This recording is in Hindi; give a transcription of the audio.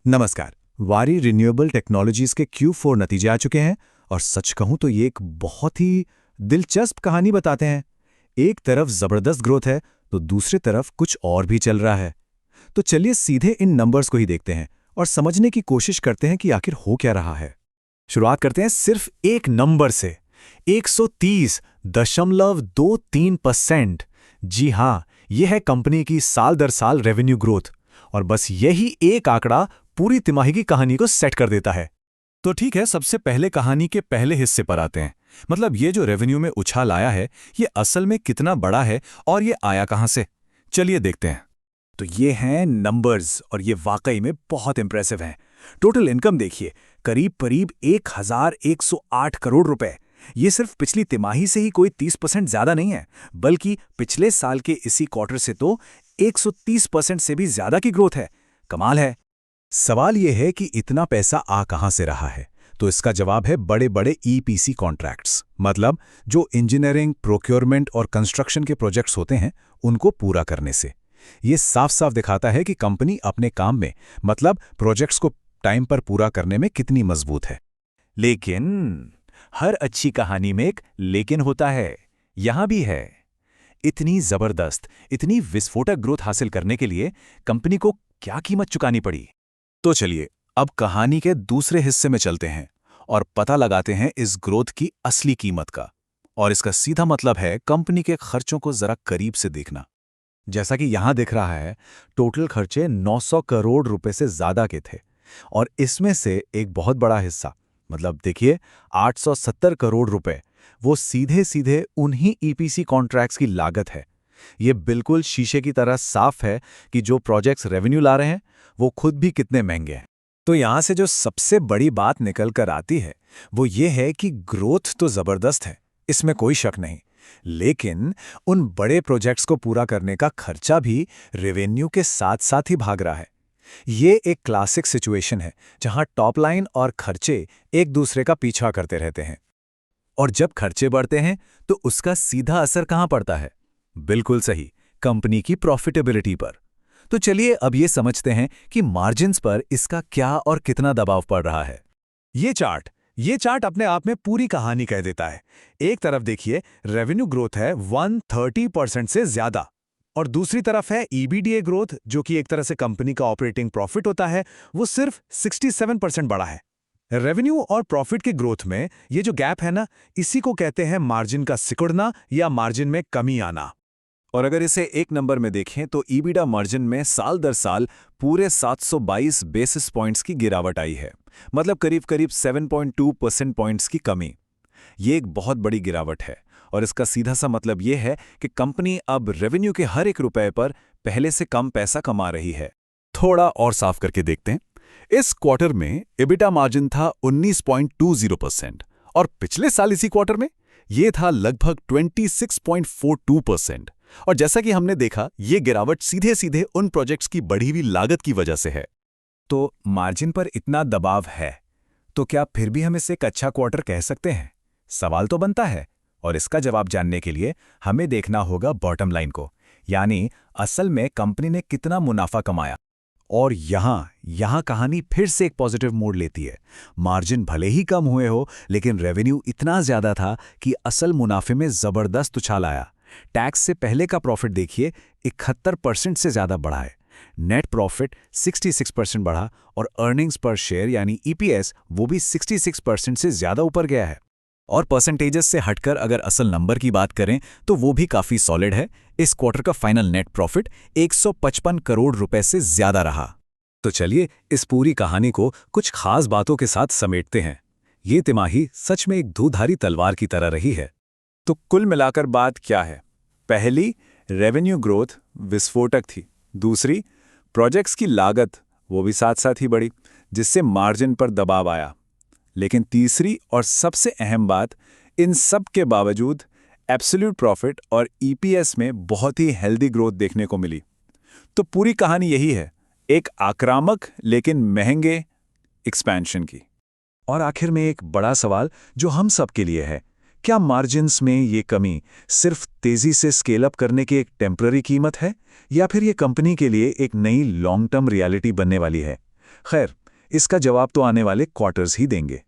नमस्कार। वारी रिन्यूएबल टेक्नोलॉजीज के Q4 नतीजे आ चुके हैं और सच कहूं तो ये एक बहुत ही दिलचस्प कहानी बताते हैं। एक तरफ जबरदस्त ग्रोथ है तो दूसरी तरफ कुछ और भी चल रहा है। तो चलिए सीधे इन नंबर्स को ही देखते हैं और समझने की कोशिश करते हैं कि आखिर हो क्या रहा है। शुरुआत करते हैं सिर्फ एक नंबर से, 130.23%। जी हाँ, यह है कंपनी की साल दर साल रेवेन्यू ग्रोथ, और बस यही एक आंकड़ा पूरी तिमाही की कहानी को सेट कर देता है। तो ठीक है, सबसे पहले कहानी के पहले हिस्से पर आते हैं। मतलब ये जो रेवेन्यू में उछाल आया है, ये असल में कितना बड़ा है और ये आया कहां से? चलिए देखते हैं। तो ये हैं नंबर्स और ये वाकई में बहुत इंप्रेसिव हैं। टोटल इनकम देखिए, करीब 1108 करोड़ रुपए। ये सिर्फ पिछली तिमाही से ही कोई 30% ज्यादा नहीं है, बल्कि पिछले साल के इसी क्वार्टर से तो 130% से भी ज्यादा की ग्रोथ है। कमाल है। सवाल यह है कि इतना पैसा आ कहां से रहा है? तो इसका जवाब है बड़े बड़े ईपीसी कॉन्ट्रैक्ट्स, मतलब जो इंजीनियरिंग, प्रोक्योरमेंट और कंस्ट्रक्शन के प्रोजेक्ट्स होते हैं, उनको पूरा करने से। ये साफ साफ दिखाता है कि कंपनी अपने काम में, मतलब प्रोजेक्ट्स को टाइम पर पूरा करने में कितनी मजबूत है। लेकिन हर अच्छी कहानी में एक लेकिन होता है। यहां भी है। इतनी जबरदस्त, इतनी विस्फोटक ग्रोथ हासिल करने के लिए कंपनी को क्या कीमत चुकानी पड़ी? तो चलिए अब कहानी के दूसरे हिस्से में चलते हैं और पता लगाते हैं इस ग्रोथ की असली कीमत का। और इसका सीधा मतलब है कंपनी के खर्चों को जरा करीब से देखना। जैसा कि यहां दिख रहा है, टोटल खर्चे 900 करोड़ रुपए से ज्यादा के थे, और इसमें से एक बहुत बड़ा हिस्सा, मतलब देखिए 870 करोड़ रुपए, वो सीधे सीधे उन्हीं ईपीसी कॉन्ट्रैक्ट्स की लागत है। ये बिल्कुल शीशे की तरह साफ है कि जो प्रोजेक्ट्स रेवेन्यू ला रहे हैं वो खुद भी कितने महंगे हैं। तो यहां से जो सबसे बड़ी बात निकल कर आती है वो ये है कि ग्रोथ तो जबरदस्त है, इसमें कोई शक नहीं, लेकिन उन बड़े प्रोजेक्ट्स को पूरा करने का खर्चा भी रेवेन्यू के साथ साथ ही भाग रहा है। ये एक क्लासिक सिचुएशन है जहां टॉप लाइन और खर्चे एक दूसरे का पीछा करते रहते हैं। और जब खर्चे बढ़ते हैं तो उसका सीधा असर कहां पड़ता है? बिल्कुल सही, कंपनी की प्रॉफिटेबिलिटी पर। तो चलिए अब ये समझते हैं कि मार्जिन्स पर इसका क्या और कितना दबाव पड़ रहा है। ये चार्ट अपने आप में पूरी कहानी कह देता है। एक तरफ देखिए, रेवेन्यू ग्रोथ है 130% से ज्यादा, और दूसरी तरफ है ईबीडीए ग्रोथ, जो कि एक तरह से कंपनी का ऑपरेटिंग प्रॉफिट होता है, वो सिर्फ 67% बढ़ा है। रेवेन्यू और प्रॉफिट के ग्रोथ में ये जो गैप है ना, इसी को कहते हैं मार्जिन का सिकुड़ना या मार्जिन में कमी आना। और अगर इसे एक नंबर में देखें तो ईबिडा मार्जिन में साल दर साल पूरे 722 बेसिस पॉइंट्स की गिरावट आई है, मतलब करीब 7.2 परसेंट पॉइंट्स की कमी। ये एक बहुत बड़ी गिरावट है, और इसका सीधा सा मतलब ये है कि कंपनी अब रेवेन्यू के हर एक रुपए पर पहले से कम पैसा कमा रही है। थोड़ा और साफ करके देखते हैं। इस क्वार्टर में ईबिडा मार्जिन था 19.20%, और पिछले साल इसी क्वार्टर में ये था लगभग 26.42%। और जैसा कि हमने देखा, ये गिरावट सीधे सीधे उन प्रोजेक्ट्स की बढ़ी हुई लागत की वजह से है। तो मार्जिन पर इतना दबाव है, तो क्या फिर भी हम इसे एक अच्छा क्वार्टर कह सकते हैं? सवाल तो बनता है, और इसका जवाब जानने के लिए हमें देखना होगा बॉटम लाइन को, यानी असल में कंपनी ने कितना मुनाफा कमाया। और यहां कहानी फिर से एक पॉजिटिव मोड़ लेती है। मार्जिन भले ही कम हुए हो, लेकिन रेवेन्यू इतना ज्यादा था कि असल मुनाफे में जबरदस्त उछाल आया। टैक्स से पहले का प्रॉफिट देखिए, 71% से ज्यादा बढ़ा है। नेट प्रॉफिट 66% बढ़ा, और अर्निंग्स पर शेयर यानी ईपीएस वो भी 66% से ज्यादा ऊपर गया है। और परसेंटेजेस से हटकर अगर असल नंबर की बात करें तो वो भी काफी सॉलिड है। इस क्वार्टर का फाइनल नेट प्रॉफिट 155 करोड़ रुपए से ज्यादा रहा। तो चलिए इस पूरी कहानी को कुछ खास बातों के साथ समेटते हैं। ये तिमाही सच में एक धूधारी तलवार की तरह रही है। तो कुल मिलाकर बात क्या है? पहली, रेवेन्यू ग्रोथ विस्फोटक थी। दूसरी, प्रोजेक्ट्स की लागत वो भी साथ साथ ही बढ़ी, जिससे मार्जिन पर दबाव आया। लेकिन तीसरी और सबसे अहम बात, इन सब के बावजूद एब्सोल्यूट प्रॉफिट और ईपीएस में बहुत ही हेल्दी ग्रोथ देखने को मिली। तो पूरी कहानी यही है, एक आक्रामक लेकिन महंगे एक्सपेंशन की। और आखिर में एक बड़ा सवाल जो हम सब के लिए है, क्या मार्जिन्स में ये कमी सिर्फ तेजी से स्केल अप करने की एक टेम्पररी कीमत है, या फिर ये कंपनी के लिए एक नई लॉन्ग टर्म रियलिटी बनने वाली है? खैर, इसका जवाब तो आने वाले क्वार्टर्स ही देंगे।